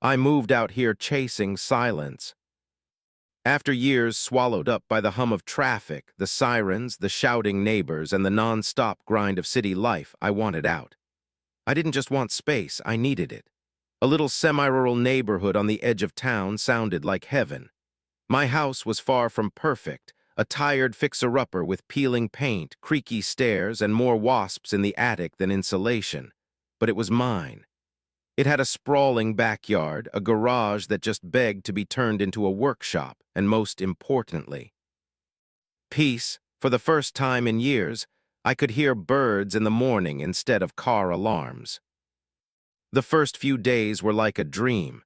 I moved out here chasing silence. After years swallowed up by the hum of traffic, the sirens, the shouting neighbors, and the non-stop grind of city life, I wanted out. I didn't just want space, I needed it. A little semi-rural neighborhood on the edge of town sounded like heaven. My house was far from perfect, a tired fixer-upper with peeling paint, creaky stairs, and more wasps in the attic than insulation. But it was mine. It had a sprawling backyard, a garage that just begged to be turned into a workshop, and most importantly, peace. For the first time in years, I could hear birds in the morning instead of car alarms. The first few days were like a dream.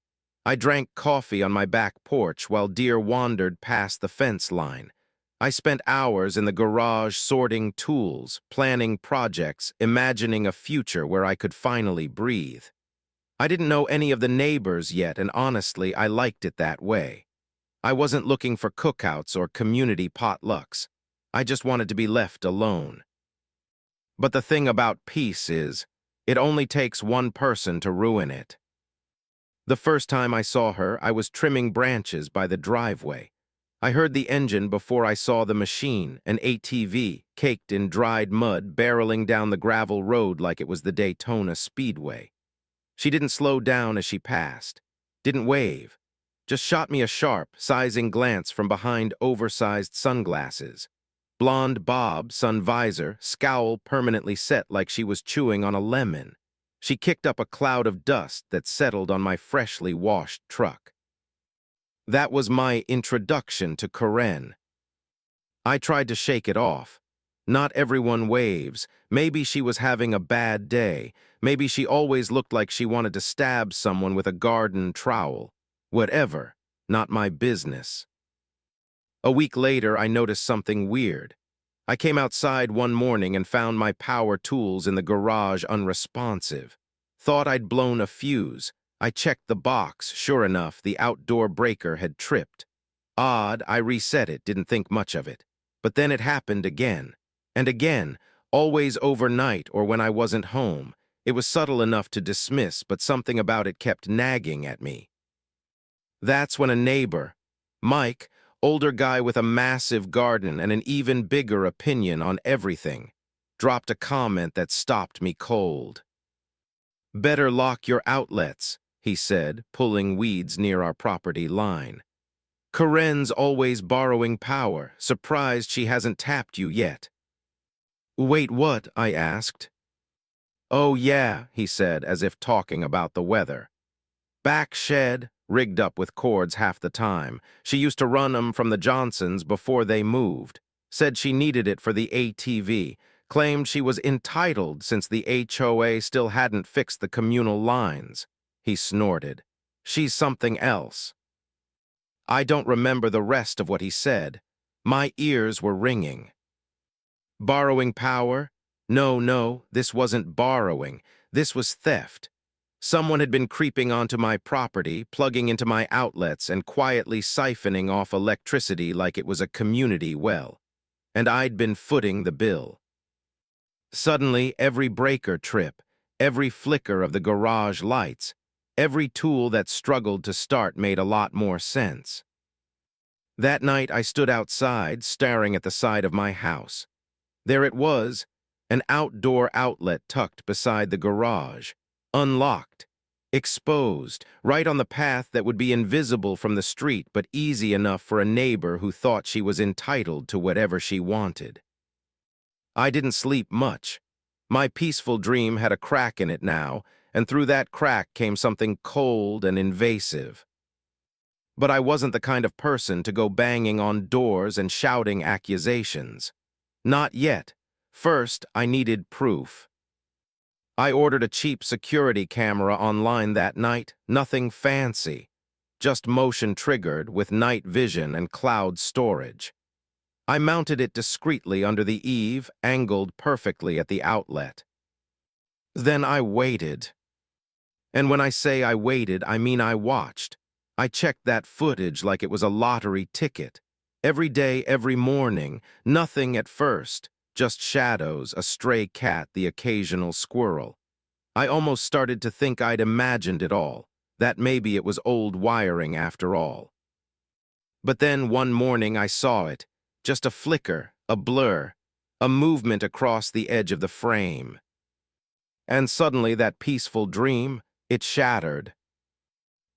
I drank coffee on my back porch while deer wandered past the fence line. I spent hours in the garage sorting tools, planning projects, imagining a future where I could finally breathe. I didn't know any of the neighbors yet, and honestly, I liked it that way. I wasn't looking for cookouts or community potlucks. I just wanted to be left alone. But the thing about peace is, it only takes one person to ruin it. The first time I saw her, I was trimming branches by the driveway. I heard the engine before I saw the machine, an ATV, caked in dried mud, barreling down the gravel road like it was the Daytona Speedway. She didn't slow down as she passed, didn't wave, just shot me a sharp, sizing glance from behind oversized sunglasses. Blonde bob, sun visor, scowl permanently set like she was chewing on a lemon. She kicked up a cloud of dust that settled on my freshly washed truck. That was my introduction to Karen. I tried to shake it off. Not everyone waves. Maybe she was having a bad day. Maybe she always looked like she wanted to stab someone with a garden trowel. Whatever, not my business. A week later, I noticed something weird. I came outside one morning and found my power tools in the garage unresponsive. Thought I'd blown a fuse. I checked the box. Sure enough, the outdoor breaker had tripped. Odd, I reset it, didn't think much of it. But then it happened again. And again, always overnight or when I wasn't home. It was subtle enough to dismiss, but something about it kept nagging at me. That's when a neighbor, Mike, older guy with a massive garden and an even bigger opinion on everything, dropped a comment that stopped me cold. "Better lock your outlets," he said, pulling weeds near our property line. "Karen's always borrowing power, surprised she hasn't tapped you yet." "Wait, what?" I asked. "Oh yeah," he said, as if talking about the weather. "Back shed, rigged up with cords half the time. She used to run 'em from the Johnsons before they moved. Said she needed it for the ATV. Claimed she was entitled since the HOA still hadn't fixed the communal lines." He snorted. "She's something else." I don't remember the rest of what he said. My ears were ringing. Borrowing power? No, this wasn't borrowing. This was theft. Someone had been creeping onto my property, plugging into my outlets, and quietly siphoning off electricity like it was a community well. And I'd been footing the bill. Suddenly, every breaker trip, every flicker of the garage lights, every tool that struggled to start made a lot more sense. That night, I stood outside, staring at the side of my house. There it was, an outdoor outlet tucked beside the garage, unlocked, exposed, right on the path that would be invisible from the street but easy enough for a neighbor who thought she was entitled to whatever she wanted. I didn't sleep much. My peaceful dream had a crack in it now, and through that crack came something cold and invasive. But I wasn't the kind of person to go banging on doors and shouting accusations. Not yet. First, I needed proof. I ordered a cheap security camera online that night, nothing fancy, just motion-triggered with night vision and cloud storage. I mounted it discreetly under the eave, angled perfectly at the outlet. Then I waited. And when I say I waited, I mean I watched. I checked that footage like it was a lottery ticket. Every day, every morning, nothing at first, just shadows, a stray cat, the occasional squirrel. I almost started to think I'd imagined it all, that maybe it was old wiring after all. But then one morning I saw it, just a flicker, a blur, a movement across the edge of the frame. And suddenly that peaceful dream, it shattered.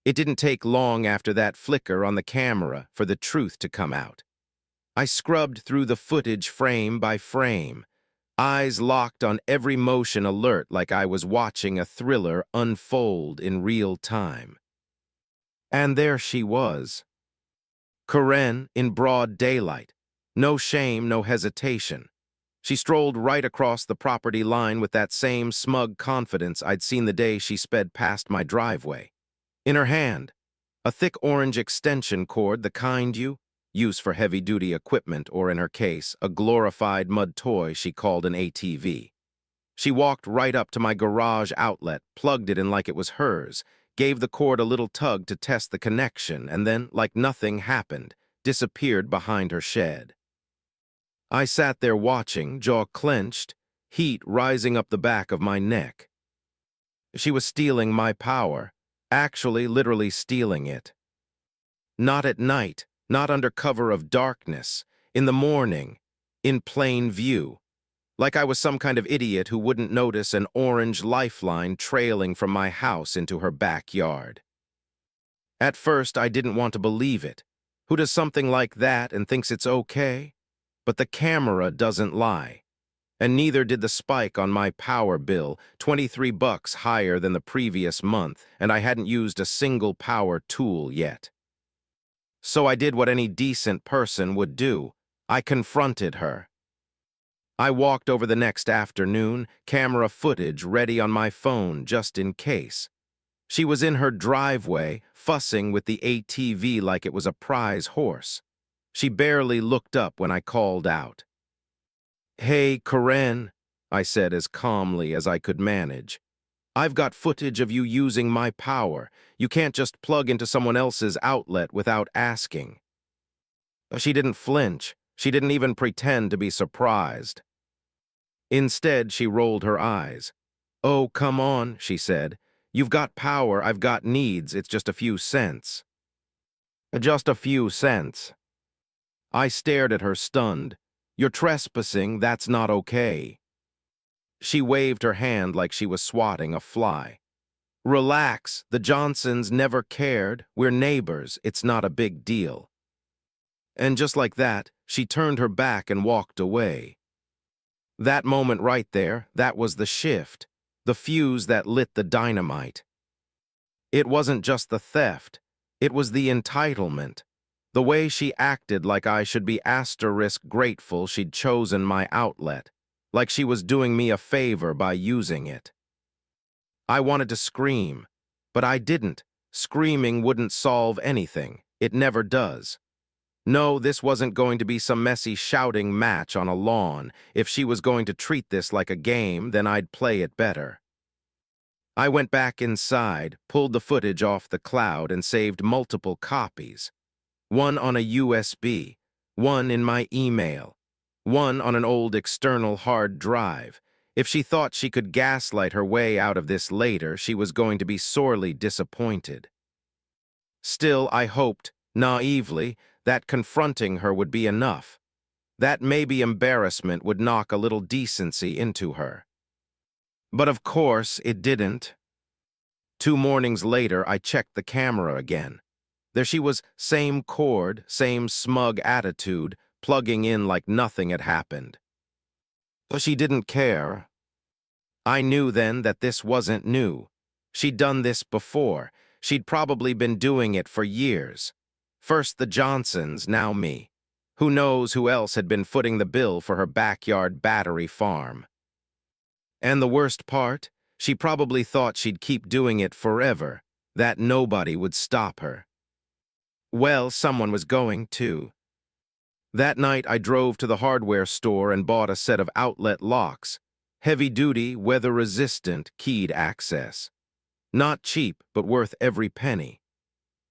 It didn't take long after that flicker on the camera for the truth to come out. I scrubbed through the footage frame by frame, eyes locked on every motion alert like I was watching a thriller unfold in real time. And there she was. Karen in broad daylight. No shame, no hesitation. She strolled right across the property line with that same smug confidence I'd seen the day she sped past my driveway. In her hand, a thick orange extension cord, the kind you use for heavy-duty equipment, or in her case, a glorified mud toy she called an ATV. She walked right up to my garage outlet, plugged it in like it was hers, gave the cord a little tug to test the connection, and then, like nothing happened, disappeared behind her shed. I sat there watching, jaw clenched, heat rising up the back of my neck. She was stealing my power, actually literally stealing it. Not at night, not under cover of darkness, in the morning, in plain view, like I was some kind of idiot who wouldn't notice an orange lifeline trailing from my house into her backyard. At first, I didn't want to believe it. Who does something like that and thinks it's okay? But the camera doesn't lie. And neither did the spike on my power bill, $23 higher than the previous month, and I hadn't used a single power tool yet. So I did what any decent person would do. I confronted her. I walked over the next afternoon, camera footage ready on my phone just in case. She was in her driveway, fussing with the ATV like it was a prize horse. She barely looked up when I called out. "Hey, Karen," I said as calmly as I could manage. "I've got footage of you using my power. You can't just plug into someone else's outlet without asking." She didn't flinch. She didn't even pretend to be surprised. Instead, she rolled her eyes. "Oh, come on," she said. "You've got power, I've got needs, it's just a few cents." Just a few cents. I stared at her stunned. "You're trespassing, that's not okay." She waved her hand like she was swatting a fly. "Relax, the Johnsons never cared, we're neighbors, it's not a big deal." And just like that, she turned her back and walked away. That moment right there, that was the shift, the fuse that lit the dynamite. It wasn't just the theft, it was the entitlement. The way she acted like I should be asterisk grateful she'd chosen my outlet, like she was doing me a favor by using it. I wanted to scream, but I didn't. Screaming wouldn't solve anything. It never does. No, this wasn't going to be some messy shouting match on a lawn. If she was going to treat this like a game, then I'd play it better. I went back inside, pulled the footage off the cloud, and saved multiple copies. One on a USB, one in my email, one on an old external hard drive. If she thought she could gaslight her way out of this later, she was going to be sorely disappointed. Still, I hoped, naively, that confronting her would be enough. That maybe embarrassment would knock a little decency into her. But of course, it didn't. 2 mornings later, I checked the camera again. There she was, same cord, same smug attitude, plugging in like nothing had happened. But she didn't care. I knew then that this wasn't new. She'd done this before. She'd probably been doing it for years. First the Johnsons, now me. Who knows who else had been footing the bill for her backyard battery farm. And the worst part? She probably thought she'd keep doing it forever, that nobody would stop her. Well, someone was going to. That night I drove to the hardware store and bought a set of outlet locks, heavy-duty, weather-resistant, keyed access. Not cheap, but worth every penny.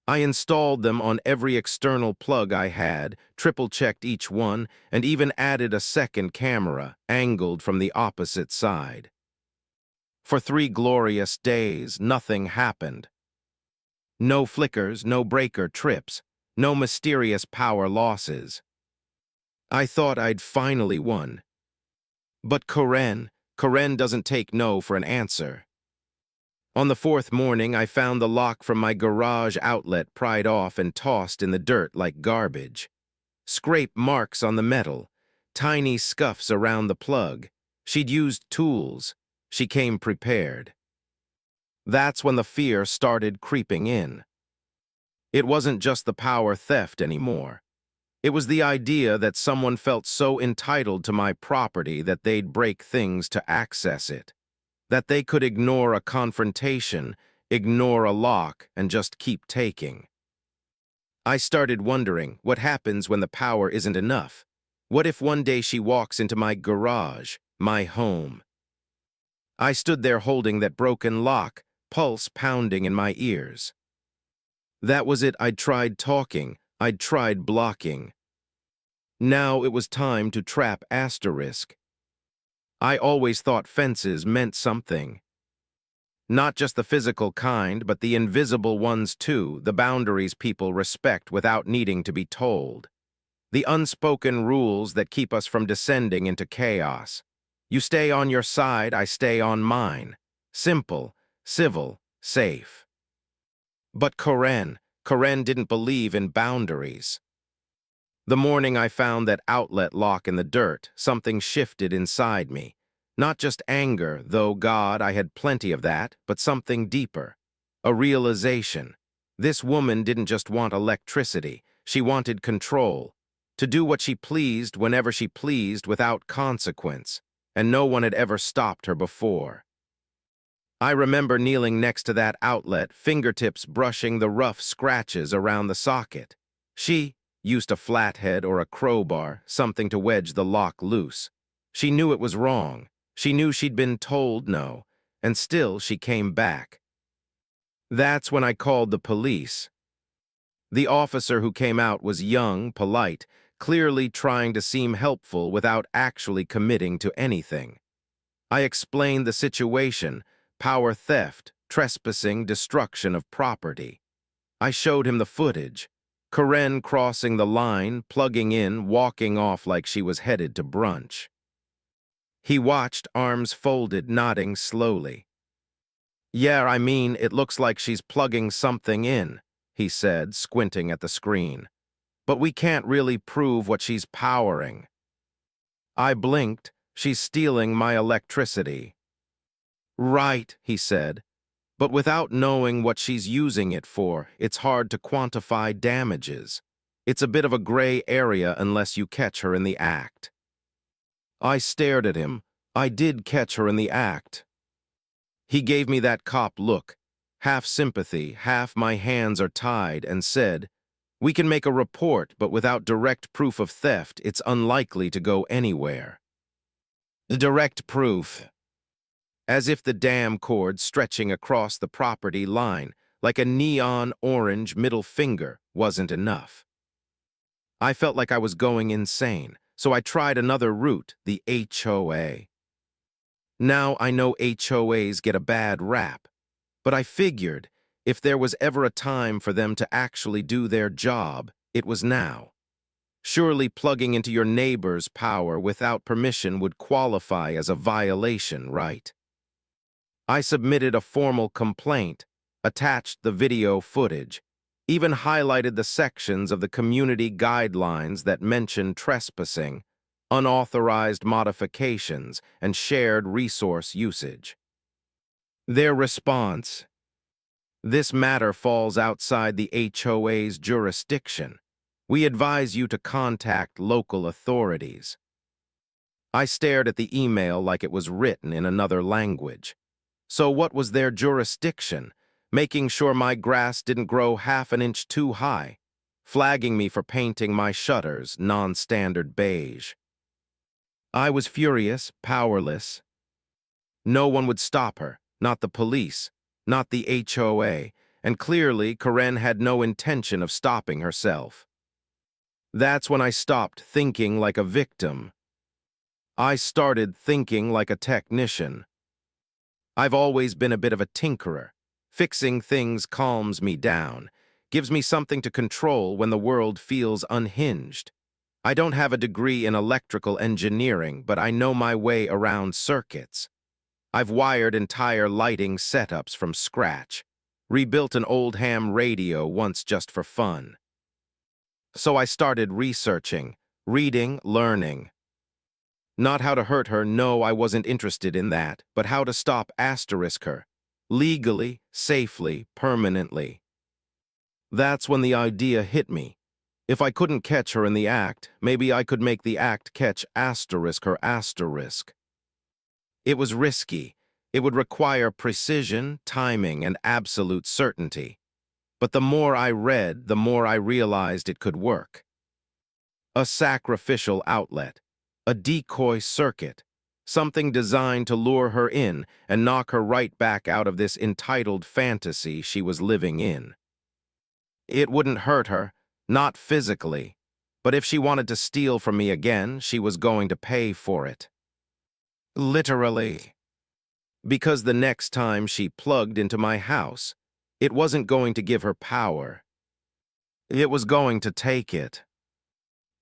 I installed them on every external plug I had, triple-checked each one, and even added a second camera, angled from the opposite side. For 3 glorious days, nothing happened. No flickers, no breaker trips, no mysterious power losses. I thought I'd finally won. But Karen doesn't take no for an answer. On the fourth morning, I found the lock from my garage outlet pried off and tossed in the dirt like garbage. Scrape marks on the metal, tiny scuffs around the plug. She'd used tools. She came prepared. That's when the fear started creeping in. It wasn't just the power theft anymore. It was the idea that someone felt so entitled to my property that they'd break things to access it. That they could ignore a confrontation, ignore a lock, and just keep taking. I started wondering what happens when the power isn't enough. What if one day she walks into my garage, my home? I stood there holding that broken lock, pulse pounding in my ears. That was it. I'd tried talking, I'd tried blocking. Now it was time to trap asterisk. I always thought fences meant something. Not just the physical kind, but the invisible ones too, the boundaries people respect without needing to be told. The unspoken rules that keep us from descending into chaos. You stay on your side, I stay on mine. Simple, civil, safe. But Karen didn't believe in boundaries. The morning I found that outlet lock in the dirt, something shifted inside me. Not just anger, though God, I had plenty of that, but something deeper. A realization. This woman didn't just want electricity, she wanted control. To do what she pleased whenever she pleased without consequence, and no one had ever stopped her before. I remember kneeling next to that outlet, fingertips brushing the rough scratches around the socket. She used a flathead or a crowbar, something to wedge the lock loose. She knew it was wrong. She knew she'd been told no, and still she came back. That's when I called the police. The officer who came out was young, polite, clearly trying to seem helpful without actually committing to anything. I explained the situation: power theft, trespassing, destruction of property. I showed him the footage. Karen crossing the line, plugging in, walking off like she was headed to brunch. He watched, arms folded, nodding slowly. "Yeah, I mean, it looks like she's plugging something in," he said, squinting at the screen. "But we can't really prove what she's powering." I blinked. "She's stealing my electricity." "Right," he said. "But without knowing what she's using it for, it's hard to quantify damages. It's a bit of a gray area unless you catch her in the act." I stared at him. I did catch her in the act. He gave me that cop look, half sympathy, half my hands are tied, and said, "We can make a report, but without direct proof of theft, it's unlikely to go anywhere." The direct proof. As if the dam cord stretching across the property line, like a neon orange middle finger, wasn't enough. I felt like I was going insane, so I tried another route, the HOA. Now I know HOAs get a bad rap, but I figured if there was ever a time for them to actually do their job, it was now. Surely plugging into your neighbor's power without permission would qualify as a violation, right? I submitted a formal complaint, attached the video footage, even highlighted the sections of the community guidelines that mention trespassing, unauthorized modifications, and shared resource usage. Their response: "This matter falls outside the HOA's jurisdiction. We advise you to contact local authorities." I stared at the email like it was written in another language. So what was their jurisdiction? Making sure my grass didn't grow half an inch too high, flagging me for painting my shutters non-standard beige. I was furious, powerless. No one would stop her, not the police, not the HOA, and clearly Karen had no intention of stopping herself. That's when I stopped thinking like a victim. I started thinking like a technician. I've always been a bit of a tinkerer. Fixing things calms me down, gives me something to control when the world feels unhinged. I don't have a degree in electrical engineering, but I know my way around circuits. I've wired entire lighting setups from scratch, rebuilt an old ham radio once just for fun. So I started researching, reading, learning. Not how to hurt her, no, I wasn't interested in that, but how to stop her. Legally, safely, permanently. That's when the idea hit me. If I couldn't catch her in the act, maybe I could make the act catch her asterisk. It was risky. It would require precision, timing, and absolute certainty. But the more I read, the more I realized it could work. A sacrificial outlet, a decoy circuit, something designed to lure her in and knock her right back out of this entitled fantasy she was living in. It wouldn't hurt her, not physically, but if she wanted to steal from me again, she was going to pay for it. Literally. Because the next time she plugged into my house, it wasn't going to give her power. It was going to take it.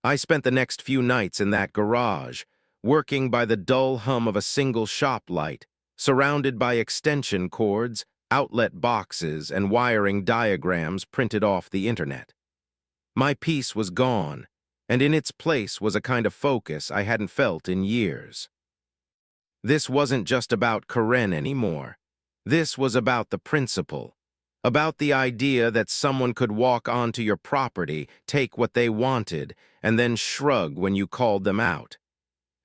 I spent the next few nights in that garage, working by the dull hum of a single shop light, surrounded by extension cords, outlet boxes, and wiring diagrams printed off the internet. My peace was gone, and in its place was a kind of focus I hadn't felt in years. This wasn't just about Karen anymore. This was about the principle, about the idea that someone could walk onto your property, take what they wanted, and then shrug when you called them out.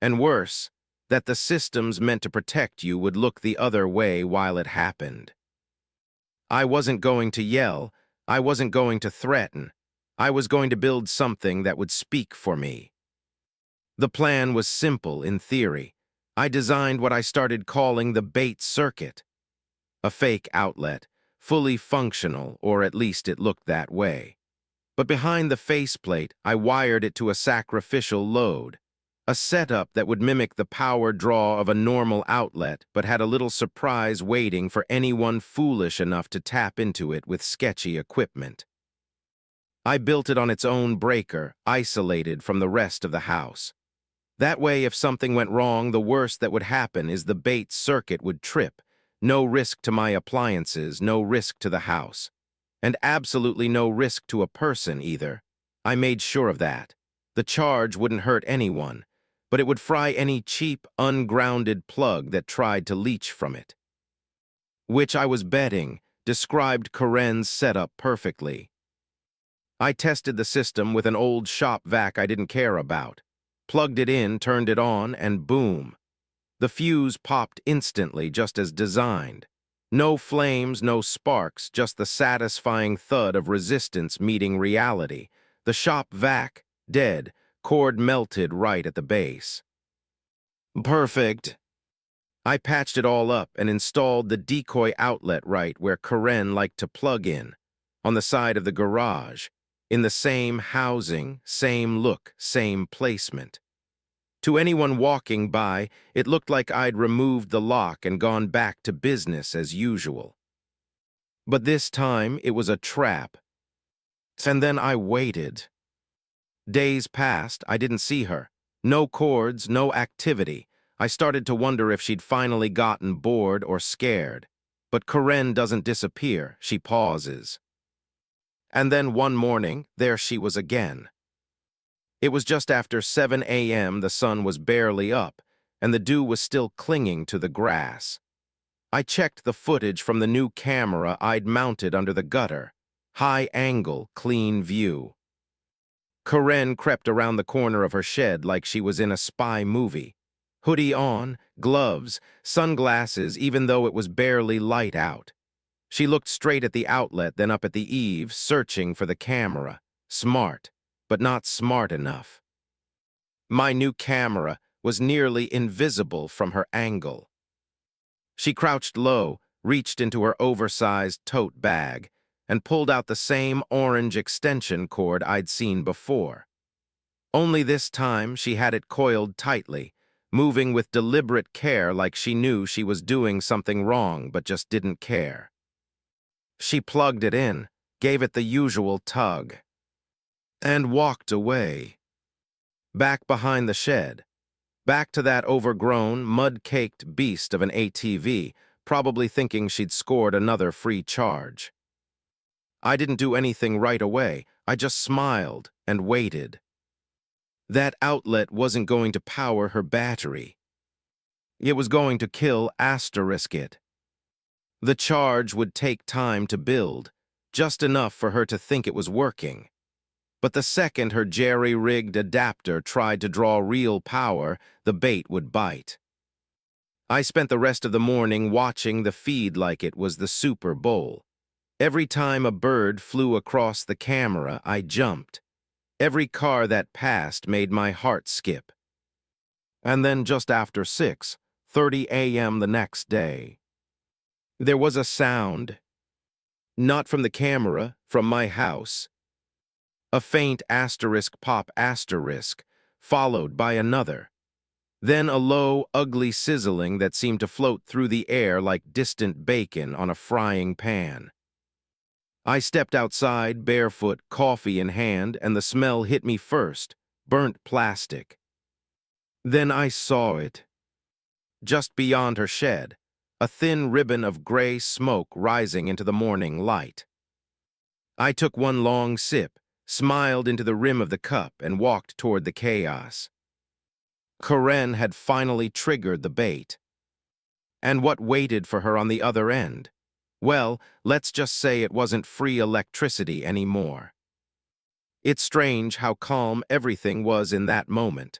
And worse, that the systems meant to protect you would look the other way while it happened. I wasn't going to yell, I wasn't going to threaten, I was going to build something that would speak for me. The plan was simple in theory. I designed what I started calling the bait circuit. A fake outlet, fully functional, or at least it looked that way. But behind the faceplate, I wired it to a sacrificial load, a setup that would mimic the power draw of a normal outlet, but had a little surprise waiting for anyone foolish enough to tap into it with sketchy equipment. I built it on its own breaker, isolated from the rest of the house. That way, if something went wrong, the worst that would happen is the bait circuit would trip. No risk to my appliances, no risk to the house. And absolutely no risk to a person either. I made sure of that. The charge wouldn't hurt anyone, but it would fry any cheap, ungrounded plug that tried to leech from it. Which I was betting described Karen's setup perfectly. I tested the system with an old shop vac I didn't care about. Plugged it in, turned it on, and boom. The fuse popped instantly, just as designed. No flames, no sparks, just the satisfying thud of resistance meeting reality. The shop vac, dead, cord melted right at the base. Perfect. I patched it all up and installed the decoy outlet right where Karen liked to plug in, on the side of the garage, in the same housing, same look, same placement. To anyone walking by, it looked like I'd removed the lock and gone back to business as usual. But this time, it was a trap. And then I waited. Days passed, I didn't see her. No cords, no activity. I started to wonder if she'd finally gotten bored or scared. But Karen doesn't disappear, she pauses. And then one morning, there she was again. It was just after 7 a.m., the sun was barely up, and the dew was still clinging to the grass. I checked the footage from the new camera I'd mounted under the gutter. High angle, clean view. Karen crept around the corner of her shed like she was in a spy movie. Hoodie on, gloves, sunglasses, even though it was barely light out. She looked straight at the outlet, then up at the eaves, searching for the camera. Smart, but not smart enough. My new camera was nearly invisible from her angle. She crouched low, reached into her oversized tote bag, and pulled out the same orange extension cord I'd seen before. Only this time she had it coiled tightly, moving with deliberate care like she knew she was doing something wrong but just didn't care. She plugged it in, gave it the usual tug, and walked away. Back behind the shed. Back to that overgrown, mud-caked beast of an ATV, probably thinking she'd scored another free charge. I didn't do anything right away. I just smiled and waited. That outlet wasn't going to power her battery. It was going to kill it. The charge would take time to build, just enough for her to think it was working. But the second her jerry-rigged adapter tried to draw real power, the bait would bite. I spent the rest of the morning watching the feed like it was the Super Bowl. Every time a bird flew across the camera, I jumped. Every car that passed made my heart skip. And then just after 6:30 a.m. the next day, there was a sound. Not from the camera, from my house. A faint pop asterisk, followed by another. Then a low, ugly sizzling that seemed to float through the air like distant bacon on a frying pan. I stepped outside, barefoot, coffee in hand, and the smell hit me first, burnt plastic. Then I saw it. Just beyond her shed, a thin ribbon of gray smoke rising into the morning light. I took one long sip, smiled into the rim of the cup, and walked toward the chaos. Karen had finally triggered the bait. And what waited for her on the other end? Well, let's just say it wasn't free electricity anymore. It's strange how calm everything was in that moment.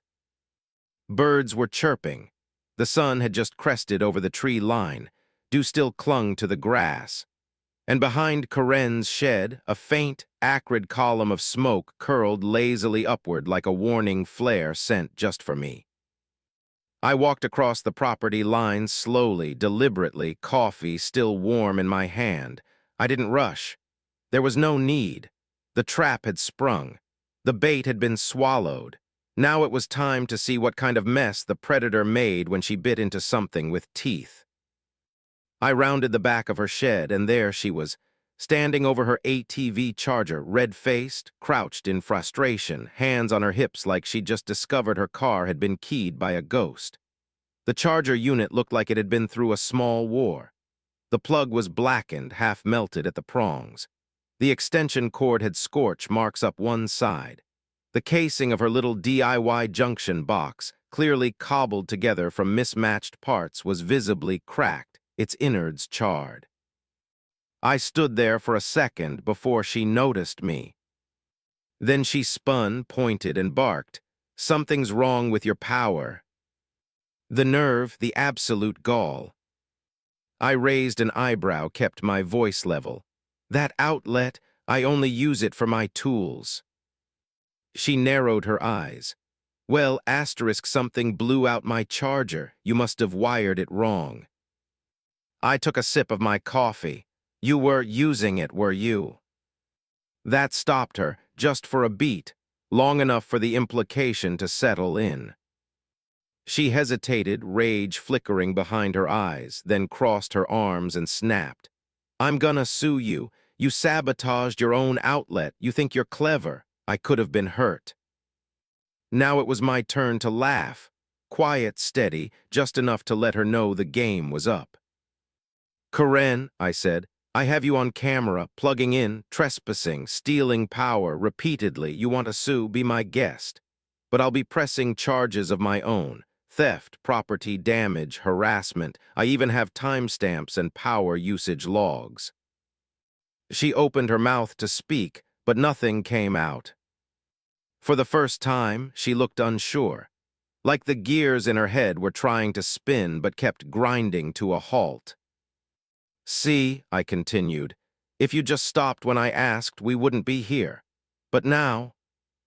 Birds were chirping. The sun had just crested over the tree line. Dew still clung to the grass. And behind Karen's shed, a faint, acrid column of smoke curled lazily upward like a warning flare sent just for me. I walked across the property line slowly, deliberately, coffee still warm in my hand. I didn't rush. There was no need. The trap had sprung. The bait had been swallowed. Now it was time to see what kind of mess the predator made when she bit into something with teeth. I rounded the back of her shed, and there she was, standing over her ATV charger, red-faced, crouched in frustration, hands on her hips like she'd just discovered her car had been keyed by a ghost. The charger unit looked like it had been through a small war. The plug was blackened, half melted at the prongs. The extension cord had scorch marks up one side. The casing of her little DIY junction box, clearly cobbled together from mismatched parts, was visibly cracked, its innards charred. I stood there for a second before she noticed me. Then she spun, pointed, and barked, "Something's wrong with your power." The nerve, the absolute gall. I raised an eyebrow, kept my voice level. "That outlet, I only use it for my tools." She narrowed her eyes. "Well, something blew out my charger. You must have wired it wrong." I took a sip of my coffee. "You were using it, were you?" That stopped her, just for a beat, long enough for the implication to settle in. She hesitated, rage flickering behind her eyes, then crossed her arms and snapped. "I'm gonna sue you. You sabotaged your own outlet. You think you're clever. I could have been hurt." Now it was my turn to laugh. Quiet, steady, just enough to let her know the game was up. "Karen," I said, "I have you on camera, plugging in, trespassing, stealing power, repeatedly. You want to sue, be my guest. But I'll be pressing charges of my own. Theft, property damage, harassment. I even have timestamps and power usage logs." She opened her mouth to speak, but nothing came out. For the first time, she looked unsure, like the gears in her head were trying to spin but kept grinding to a halt. "See," I continued, "if you just stopped when I asked, we wouldn't be here. But now,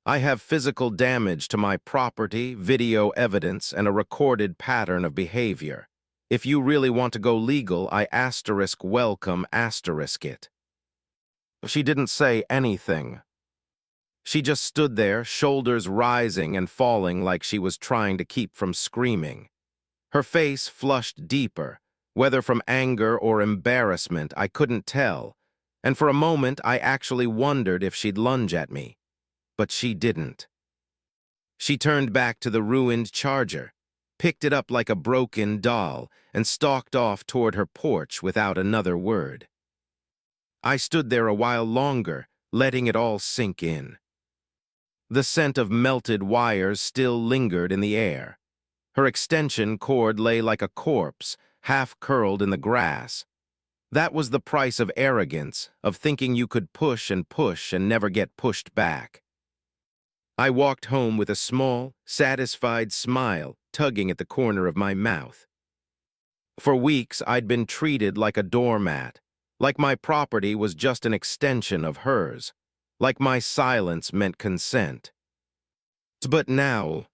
I have physical damage to my property, video evidence, and a recorded pattern of behavior. If you really want to go legal, I welcome it." She didn't say anything. She just stood there, shoulders rising and falling like she was trying to keep from screaming. Her face flushed deeper, whether from anger or embarrassment, I couldn't tell, And for a moment, I actually wondered if she'd lunge at me. But she didn't. She turned back to the ruined charger, picked it up like a broken doll, and stalked off toward her porch without another word. I stood there a while longer, letting it all sink in. The scent of melted wires still lingered in the air. Her extension cord lay like a corpse, half curled in the grass. That was the price of arrogance, of thinking you could push and never get pushed back. I walked home with a small, satisfied smile tugging at the corner of my mouth. For weeks, I'd been treated like a doormat, like my property was just an extension of hers, like my silence meant consent. But now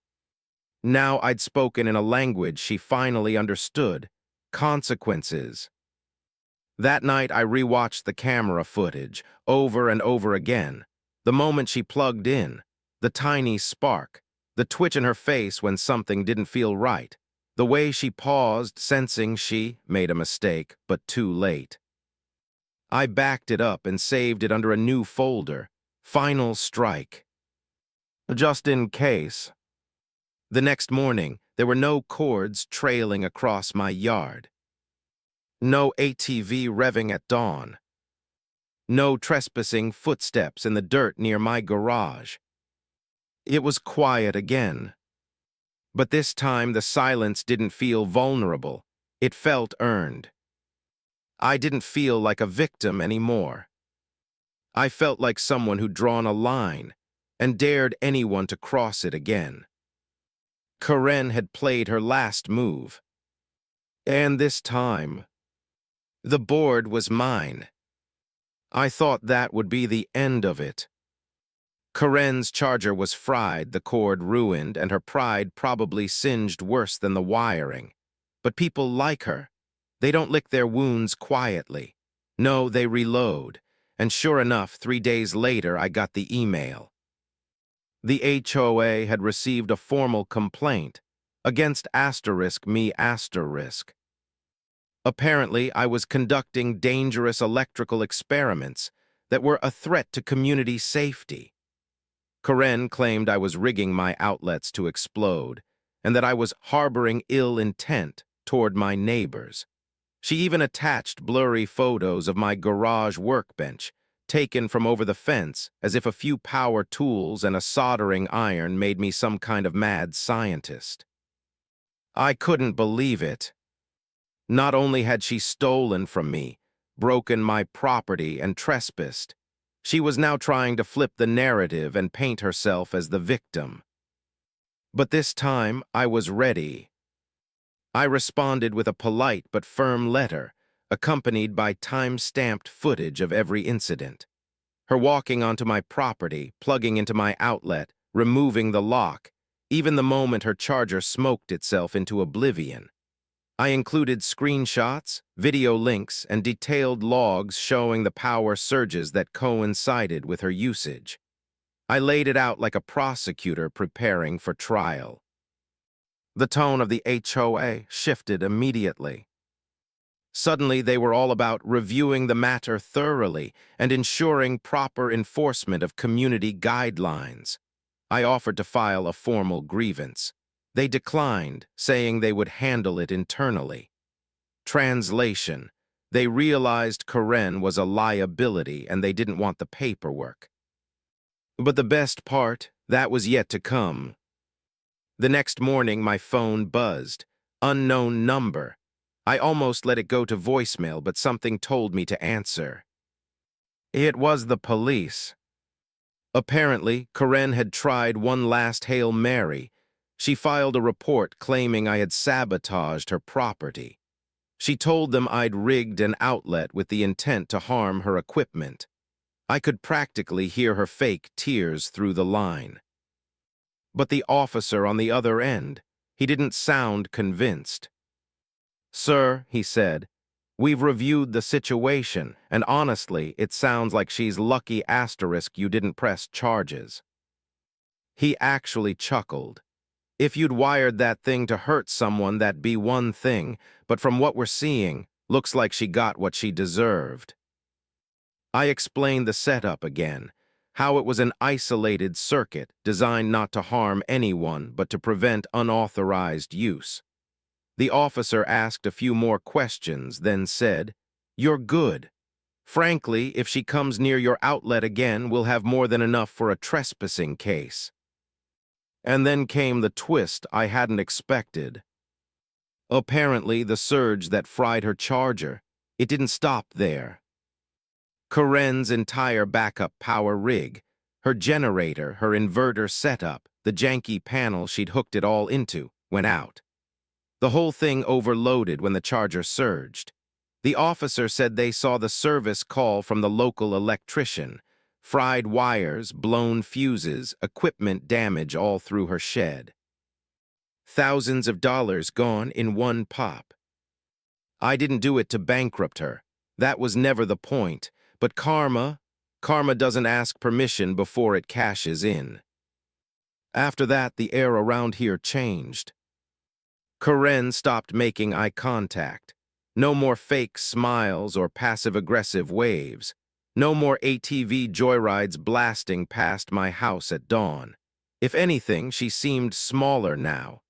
I'd spoken in a language she finally understood: consequences. That night, I rewatched the camera footage over and over again. The moment she plugged in, the tiny spark, the twitch in her face when something didn't feel right, the way she paused, sensing she made a mistake, but too late. I backed it up and saved it under a new folder, Final Strike. Just in case. The next morning, there were no cords trailing across my yard. No ATV revving at dawn. No trespassing footsteps in the dirt near my garage. It was quiet again. But this time the silence didn't feel vulnerable. It felt earned. I didn't feel like a victim anymore. I felt like someone who'd drawn a line and dared anyone to cross it again. Karen had played her last move. And this time, the board was mine. I thought that would be the end of it. Karen's charger was fried, the cord ruined, and her pride probably singed worse than the wiring. But people like her. They don't lick their wounds quietly. No, they reload. And sure enough, 3 days later, I got the email. The HOA had received a formal complaint against *me*. Apparently, I was conducting dangerous electrical experiments that were a threat to community safety. Karen claimed I was rigging my outlets to explode, and that I was harboring ill intent toward my neighbors. She even attached blurry photos of my garage workbench, taken from over the fence, as if a few power tools and a soldering iron made me some kind of mad scientist. I couldn't believe it. Not only had she stolen from me, broken my property, and trespassed, she was now trying to flip the narrative and paint herself as the victim. But this time, I was ready. I responded with a polite but firm letter, accompanied by time-stamped footage of every incident. Her walking onto my property, plugging into my outlet, removing the lock, even the moment her charger smoked itself into oblivion. I included screenshots, video links, and detailed logs showing the power surges that coincided with her usage. I laid it out like a prosecutor preparing for trial. The tone of the HOA shifted immediately. Suddenly, they were all about reviewing the matter thoroughly and ensuring proper enforcement of community guidelines. I offered to file a formal grievance. They declined, saying they would handle it internally. Translation: they realized Karen was a liability and they didn't want the paperwork. But the best part, that was yet to come. The next morning, my phone buzzed. Unknown number. I almost let it go to voicemail, but something told me to answer. It was the police. Apparently, Karen had tried one last Hail Mary. She filed a report claiming I had sabotaged her property. She told them I'd rigged an outlet with the intent to harm her equipment. I could practically hear her fake tears through the line. But the officer on the other end, he didn't sound convinced. "Sir," he said, "we've reviewed the situation, and honestly, it sounds like she's lucky * you didn't press charges." He actually chuckled. "If you'd wired that thing to hurt someone, that'd be one thing, but from what we're seeing, looks like she got what she deserved." I explained the setup again, how it was an isolated circuit designed not to harm anyone but to prevent unauthorized use. The officer asked a few more questions, then said, "You're good. Frankly, if she comes near your outlet again, we'll have more than enough for a trespassing case." And then came the twist I hadn't expected. Apparently, the surge that fried her charger, it didn't stop there. Karen's entire backup power rig, her generator, her inverter setup, the janky panel she'd hooked it all into, went out. The whole thing overloaded when the charger surged. The officer said they saw the service call from the local electrician. Fried wires, blown fuses, equipment damage all through her shed. Thousands of dollars gone in one pop. I didn't do it to bankrupt her. That was never the point. But karma doesn't ask permission before it cashes in. After that, the air around here changed. Karen stopped making eye contact. No more fake smiles or passive-aggressive waves. No more ATV joyrides blasting past my house at dawn. If anything, she seemed smaller now,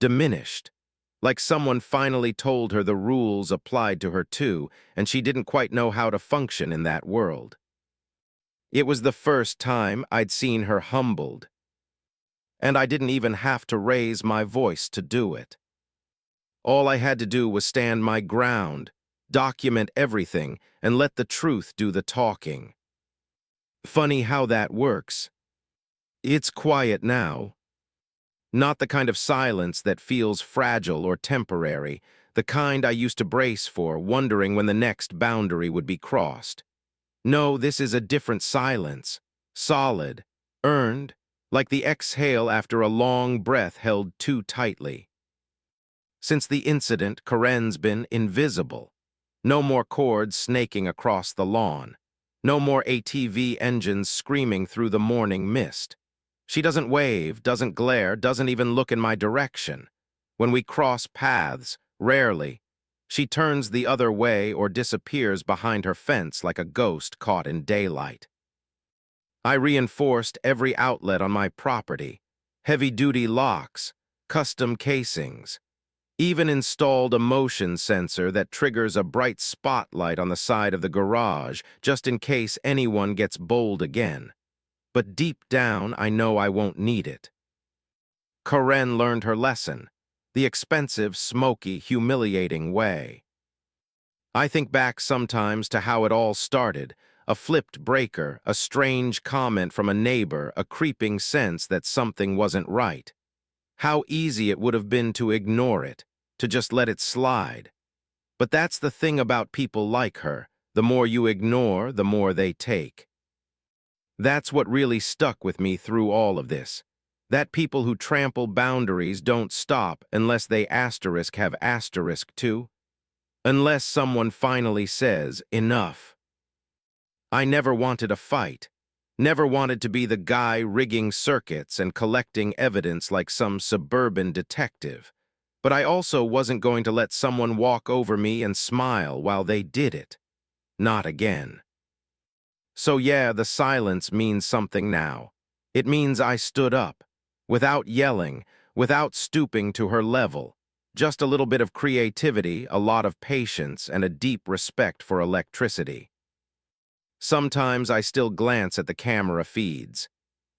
diminished. Like someone finally told her the rules applied to her too, and she didn't quite know how to function in that world. It was the first time I'd seen her humbled, and I didn't even have to raise my voice to do it. All I had to do was stand my ground, document everything, and let the truth do the talking. Funny how that works. It's quiet now. Not the kind of silence that feels fragile or temporary, the kind I used to brace for, wondering when the next boundary would be crossed. No, this is a different silence. Solid, earned, like the exhale after a long breath held too tightly. Since the incident, Karen's been invisible. No more cords snaking across the lawn. No more ATV engines screaming through the morning mist. She doesn't wave, doesn't glare, doesn't even look in my direction. When we cross paths, rarely, she turns the other way or disappears behind her fence like a ghost caught in daylight. I reinforced every outlet on my property, heavy-duty locks, custom casings, even installed a motion sensor that triggers a bright spotlight on the side of the garage just in case anyone gets bold again. But deep down, I know I won't need it. Karen learned her lesson, the expensive, smoky, humiliating way. I think back sometimes to how it all started, a flipped breaker, a strange comment from a neighbor, a creeping sense that something wasn't right. How easy it would have been to ignore it, to just let it slide. But that's the thing about people like her. The more you ignore, the more they take. That's what really stuck with me through all of this. That people who trample boundaries don't stop unless they have asterisk too. Unless someone finally says, enough. I never wanted a fight. Never wanted to be the guy rigging circuits and collecting evidence like some suburban detective. But I also wasn't going to let someone walk over me and smile while they did it. Not again. So yeah, the silence means something now. It means I stood up, without yelling, without stooping to her level. Just a little bit of creativity, a lot of patience, and a deep respect for electricity. Sometimes I still glance at the camera feeds.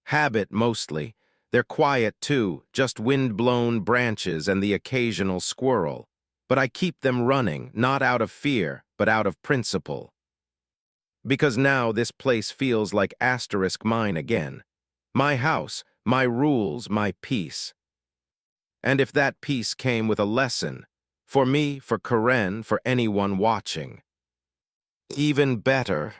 Habit mostly. They're quiet too, just wind-blown branches and the occasional squirrel. But I keep them running, not out of fear, but out of principle. Because now this place feels like asterisk mine again. My house, my rules, my peace. And if that peace came with a lesson, for me, for Karen, for anyone watching, even better.